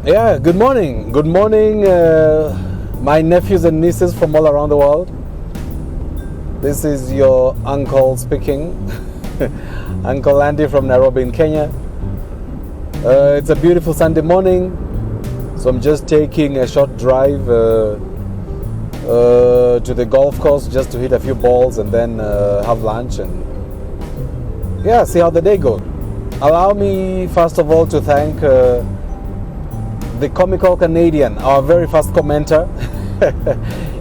Yeah, good morning. Good morning, my nephews and nieces from all around the world. This is your uncle speaking, Uncle Andy from Nairobi in Kenya. It's a beautiful Sunday morning, so I'm just taking a short drive to the golf course just to hit a few balls and then have lunch and see how the day goes. Allow me first of all to thank the comical Canadian, our very first commenter.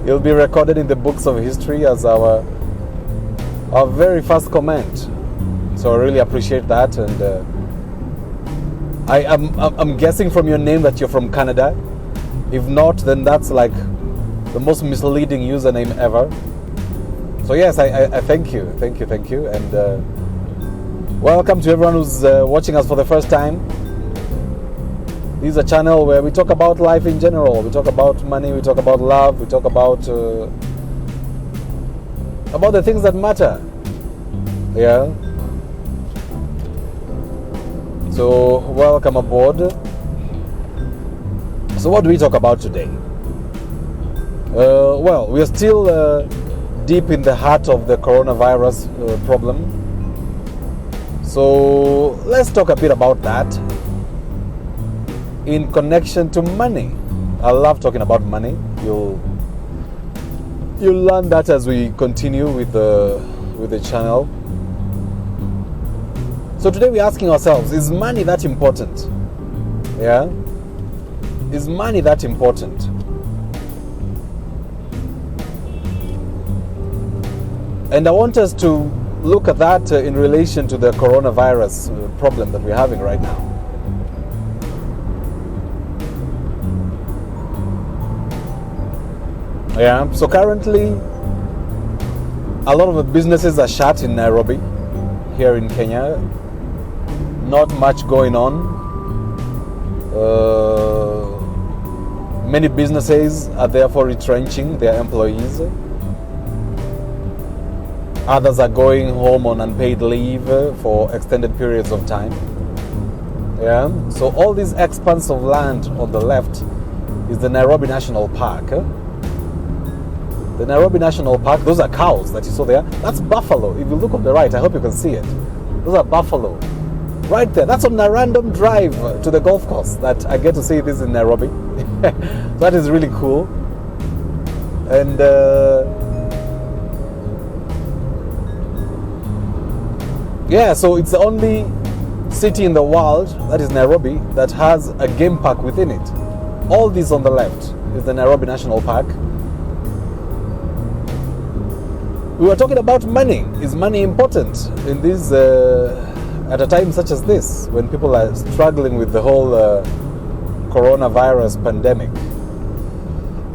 He'll be recorded in the books of history as our very first comment. So I really appreciate that, and I'm guessing from your name that you're from Canada. If not, then that's like the most misleading username ever. So yes, I thank you, and welcome to everyone who's watching us for the first time. This is a channel where we talk about life in general. We talk about money, we talk about love, we talk about the things that matter. Yeah. So welcome aboard. So what do we talk about today? Well, we are still deep in the heart of the coronavirus problem. So let's talk a bit about that in connection to money. I love talking about money. You'll learn that as we continue with the channel. So today we're asking ourselves, is money that important? Yeah? Is money that important? And I want us to look at that in relation to the coronavirus problem that we're having right now. Yeah, so currently a lot of the businesses are shut in Nairobi, here in Kenya. Not much going on. Many businesses are therefore retrenching their employees. Others are going home on unpaid leave for extended periods of time. Yeah, so all this expanse of land on the left is the Nairobi National Park. The Nairobi National Park, those are cows that you saw there. That's buffalo. If you look on the right, I hope you can see it. Those are buffalo. Right there. That's on a random drive to the golf course that I get to see this in Nairobi. That is really cool. And so it's the only city in the world, that is Nairobi, that has a game park within it. All this on the left is the Nairobi National Park. We were talking about money. Is money important in this, at a time such as this, when people are struggling with the whole coronavirus pandemic?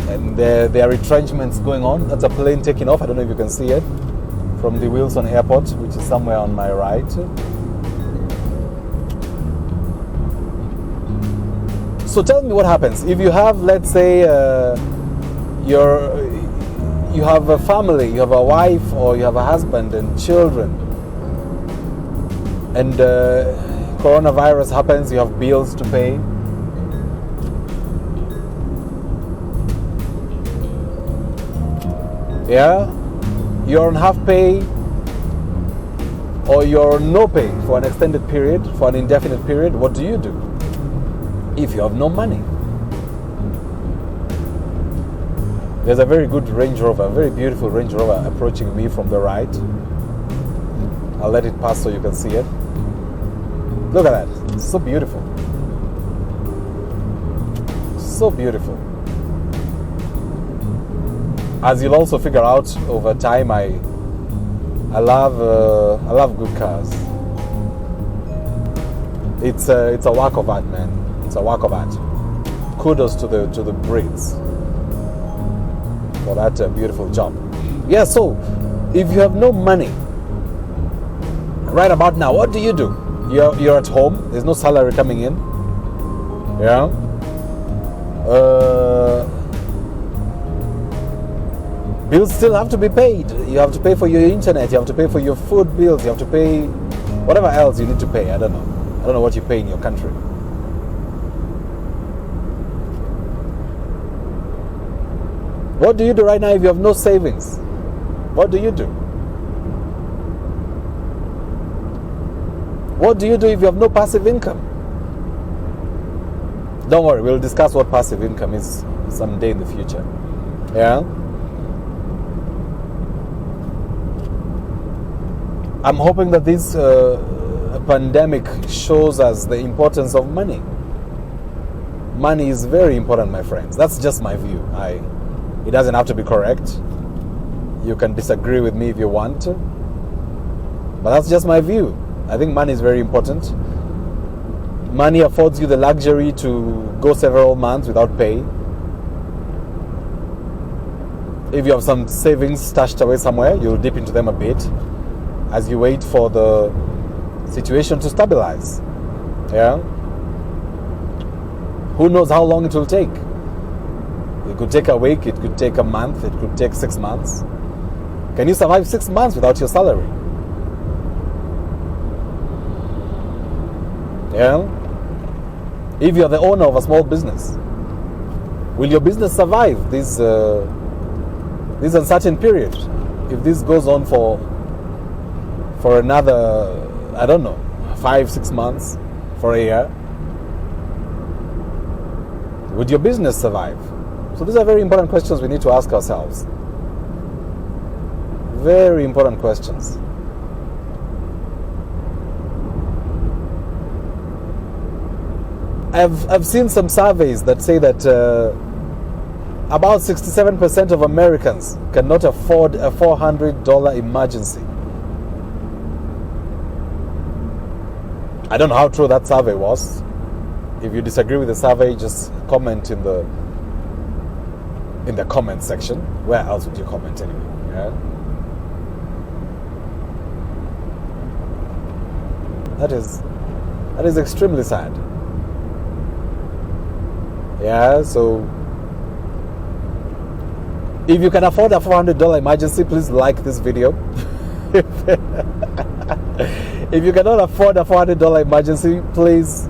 And there are retrenchments going on. That's a plane taking off. I don't know if you can see it from the Wilson Airport, which is somewhere on my right. So tell me what happens if you have, let's say, you have a family, you have a wife, or you have a husband and children, and coronavirus happens, you have bills to pay. Yeah, you're on half pay, or you're on no pay for an extended period, for an indefinite period. What do you do if you have no money? There's a very good Range Rover, a very beautiful Range Rover approaching me from the right. I'll let it pass so you can see it. Look at that. It's so beautiful. So beautiful. As you'll also figure out over time, I love good cars. It's a work of art, man. It's a work of art. Kudos to the Brits for that beautiful job. Yeah, so if you have no money right about now, what do? You're at home, there's no salary coming in. Yeah. Bills still have to be paid. You have to pay for your internet, you have to pay for your food bills, you have to pay whatever else you need to pay. I don't know what you pay in your country. What do you do right now if you have no savings? What do you do? What do you do if you have no passive income? Don't worry, we'll discuss what passive income is someday in the future. Yeah? I'm hoping that this pandemic shows us the importance of money. Money is very important, my friends. That's just my view. It doesn't have to be correct. You can disagree with me if you want to. But that's just my view. I think money is very important. Money affords you the luxury to go several months without pay. If you have some savings stashed away somewhere, you'll dip into them a bit as you wait for the situation to stabilize. Yeah? Who knows how long it will take? It could take a week, it could take a month, it could take 6 months. Can you survive 6 months without your salary? Yeah? If you're the owner of a small business, will your business survive this uncertain period? If this goes on for another, I don't know, 5-6 months, for a year, would your business survive? So these are very important questions we need to ask ourselves. Very important questions. I've seen some surveys that say that about 67% of Americans cannot afford a $400 emergency. I don't know how true that survey was. If you disagree with the survey, just comment in the comment section. Where else would you comment anyway? Yeah? That is extremely sad. Yeah, so if you can afford a $400 emergency, please like this video. If you cannot afford a $400 emergency, please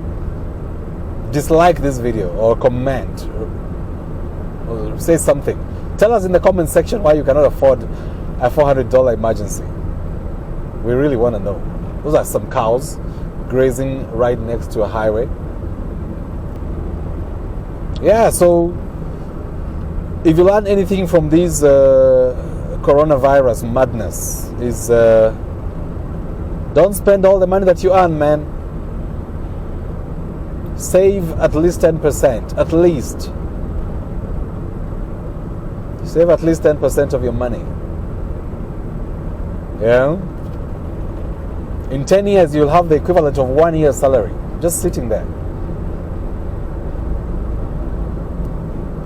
dislike this video or comment or say something. Tell us in the comment section why you cannot afford a $400 emergency. We really want to know. Those are some cows grazing right next to a highway. Yeah, so if you learn anything from this coronavirus madness, is don't spend all the money that you earn, man. Save at least 10%. At least. Save at least 10% of your money. Yeah? In 10 years, you'll have the equivalent of 1 year's salary. Just sitting there.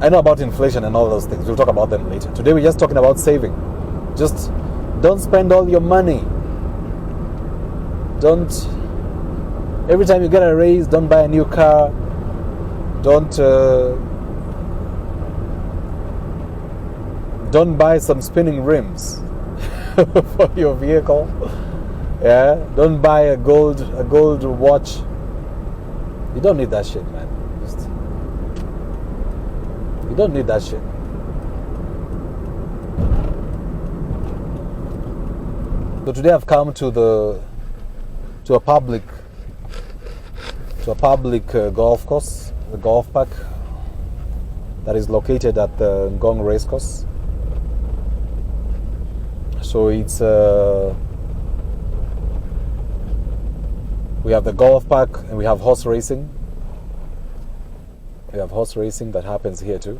I know about inflation and all those things. We'll talk about them later. Today, we're just talking about saving. Just don't spend all your money. Don't... Every time you get a raise, don't buy a new car. Don't buy some spinning rims for your vehicle. Yeah, don't buy a gold watch. You don't need that shit, man. You don't need that shit. So today I've come to a public golf course, the golf park that is located at the Ngong Racecourse. So it's we have the golf park and we have horse racing. We have horse racing that happens here too.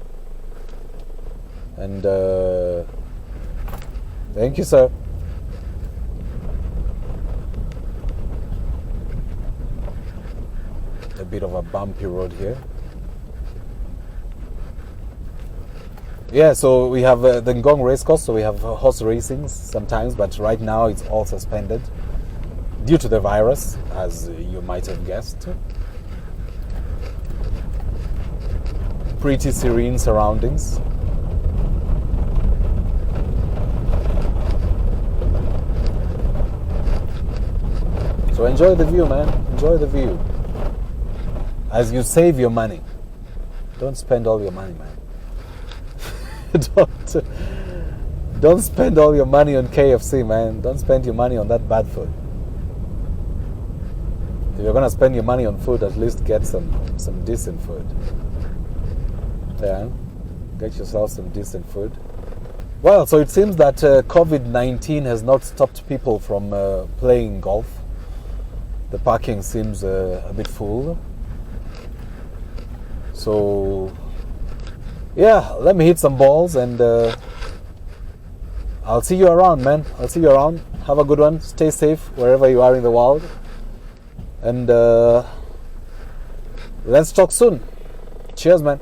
And thank you, sir. A bit of a bumpy road here. Yeah, so we have the Ngong Racecourse, so we have horse racing sometimes, but right now it's all suspended due to the virus, as you might have guessed. Pretty serene surroundings. So enjoy the view, man. Enjoy the view. As you save your money. Don't spend all your money, man. don't spend all your money on KFC, man. Don't spend your money on that bad food. If you're gonna spend your money on food, at least get some decent food. Yeah, get yourself some decent food. Well, so it seems that COVID-19 has not stopped people from playing golf. The parking seems a bit full. So, yeah, let me hit some balls and I'll see you around, man. I'll see you around. Have a good one. Stay safe wherever you are in the world. And let's talk soon. Cheers, man.